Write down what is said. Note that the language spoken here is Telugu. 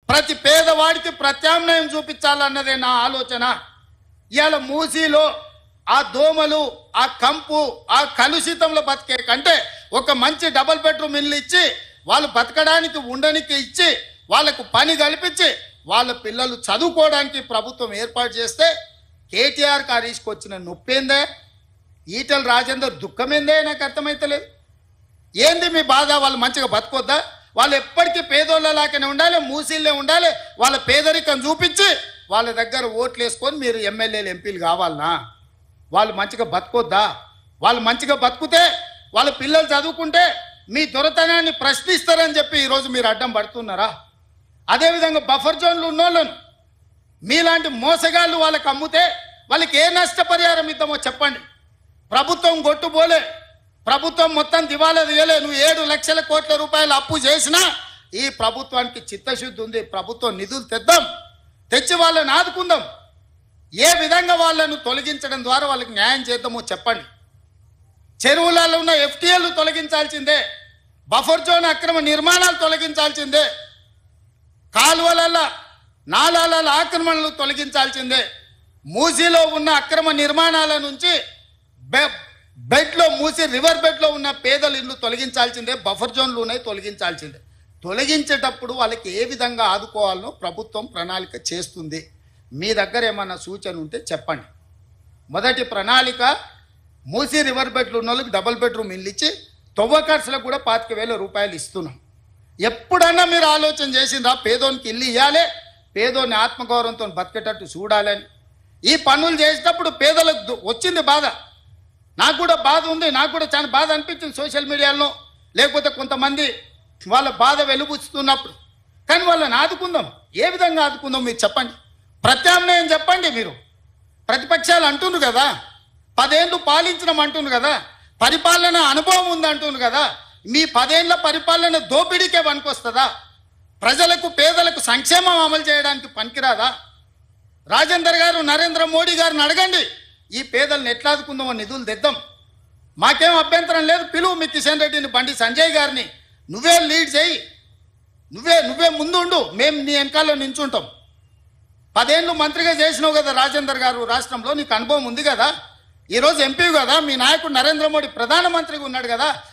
ప్రతి పేదవాడికి ప్రత్యామ్నాయం చూపించాలన్నదే నా ఆలోచన. ఇవాళ మూసీలో ఆ దోమలు, ఆ కంపు, ఆ కలుషితంలో బతికే కంటే ఒక మంచి డబుల్ బెడ్రూమ్ ఇల్లు ఇచ్చి వాళ్ళు బతకడానికి ఉండడానికి ఇచ్చి వాళ్ళకు పని కల్పించి వాళ్ళ పిల్లలు చదువుకోవడానికి ప్రభుత్వం ఏర్పాటు చేస్తే కేటీఆర్ హరీష్కి వచ్చిన నొప్పేందే, ఈటెల రాజేందర్ దుఃఖమేందే నాకు అర్థమైతలేదు. ఏంది మీ బాధ? వాళ్ళు మంచిగా బతకొద్దా? వాళ్ళు ఎప్పటికీ పేదోళ్ళలాగానే ఉండాలి, మూసీళ్ళే ఉండాలి. వాళ్ళ పేదరికం చూపించి వాళ్ళ దగ్గర ఓట్లు వేసుకొని మీరు ఎమ్మెల్యేలు ఎంపీలు కావాలనా? వాళ్ళు మంచిగా బతకొద్దా? వాళ్ళు మంచిగా బతుకుతే వాళ్ళ పిల్లలు చదువుకుంటే మీ దొరతనాన్ని ప్రశ్నిస్తారని చెప్పి ఈరోజు మీరు అడ్డం పడుతున్నారా? అదేవిధంగా బఫర్ జోన్లు ఉన్నోళ్ళను మీలాంటి మోసగాళ్ళు వాళ్ళకి అమ్ముతే వాళ్ళకి ఏ నష్టపరిహారం ఇద్దామో చెప్పండి. ప్రభుత్వం గొట్టుపోలే, ప్రభుత్వం మొత్తం దివాలా తీయలే. నువ్వు 7 లక్షల కోట్ల రూపాయలు అప్పు చేసినా ఈ ప్రభుత్వానికి చిత్తశుద్ధి ఉంది. ప్రభుత్వం నిధులు తెద్దాం, తెచ్చి వాళ్ళని ఆదుకుందాం. ఏ విధంగా వాళ్ళను తొలగించడం ద్వారా వాళ్ళకి న్యాయం చేద్దామో చెప్పండి. చెరువులలో ఉన్న ఎఫ్టీఎల్లు తొలగించాల్సిందే, బఫర్ జోన్ అక్రమ నిర్మాణాలు తొలగించాల్సిందే, కాలువల నాలాల ఆక్రమణలు తొలగించాల్సిందే, మూసీలో ఉన్న అక్రమ నిర్మాణాల నుంచి బెడ్లో మూసి రివర్ బెడ్లో ఉన్న పేదల ఇల్లు తొలగించాల్సిందే, బఫర్ జోన్లు ఉన్నాయి తొలగించాల్సిందే. తొలగించేటప్పుడు వాళ్ళకి ఏ విధంగా ఆదుకోవాలనో ప్రభుత్వం ప్రణాళిక చేస్తుంది. మీ దగ్గర ఏమన్నా సూచన ఉంటే చెప్పండి. మొదటి ప్రణాళిక మూసి రివర్ బెడ్లు ఉన్న వాళ్ళకి డబుల్ బెడ్రూమ్ ఇల్లు ఇచ్చి తొవ్వ ఖర్చులకు కూడా 25,000 రూపాయలు ఇస్తున్నాం. ఎప్పుడన్నా మీరు ఆలోచన చేసిందా పేదోనికి ఇల్లు ఇవ్వాలి, పేదోని ఆత్మగౌరవంతో బతికేటట్టు చూడాలని? ఈ పనులు చేసేటప్పుడు పేదలకు వచ్చింది బాధ. నాకు కూడా బాధ ఉంది, నాకు కూడా చాలా బాధ అనిపించింది సోషల్ మీడియాలో, లేకపోతే కొంతమంది వాళ్ళ బాధ వెలుబుచ్చుతున్నప్పుడు. కానీ వాళ్ళని ఆదుకుందాం. ఏ విధంగా ఆదుకుందాం మీరు చెప్పండి, ప్రత్యామ్నాయం చెప్పండి. మీరు ప్రతిపక్షాలు అంటున్నారు కదా, 10 ఏళ్ళు పాలించడం అంటున్నారు కదా, పరిపాలన అనుభవం ఉంది అంటున్నారు కదా. మీ 10 ఏళ్ల పరిపాలన దోపిడీకే పనికొస్తుందా? ప్రజలకు పేదలకు సంక్షేమం అమలు చేయడానికి పనికిరాదా? రాజేందర్ గారు, నరేంద్ర మోడీ గారిని అడగండి, ఈ పేదలను ఎట్లా ఆదుకుందామో నిధులు తెద్దాం. మాకేం అభ్యంతరం లేదు. పిలువు మీ కిషన్ రెడ్డిని, బండి సంజయ్ గారిని, నువ్వే లీడ్ చేయి, నువ్వే ముందుండు, మేము నీ వెనకాల నించుంటాం. 10 ఏళ్ళు మంత్రిగా చేసినావు కదా రాజేందర్ గారు, రాష్ట్రంలో నీకు అనుభవం ఉంది కదా. ఈరోజు ఎంపీ కదా, మీ నాయకుడు నరేంద్ర మోడీ ప్రధానమంత్రిగా ఉన్నాడు కదా.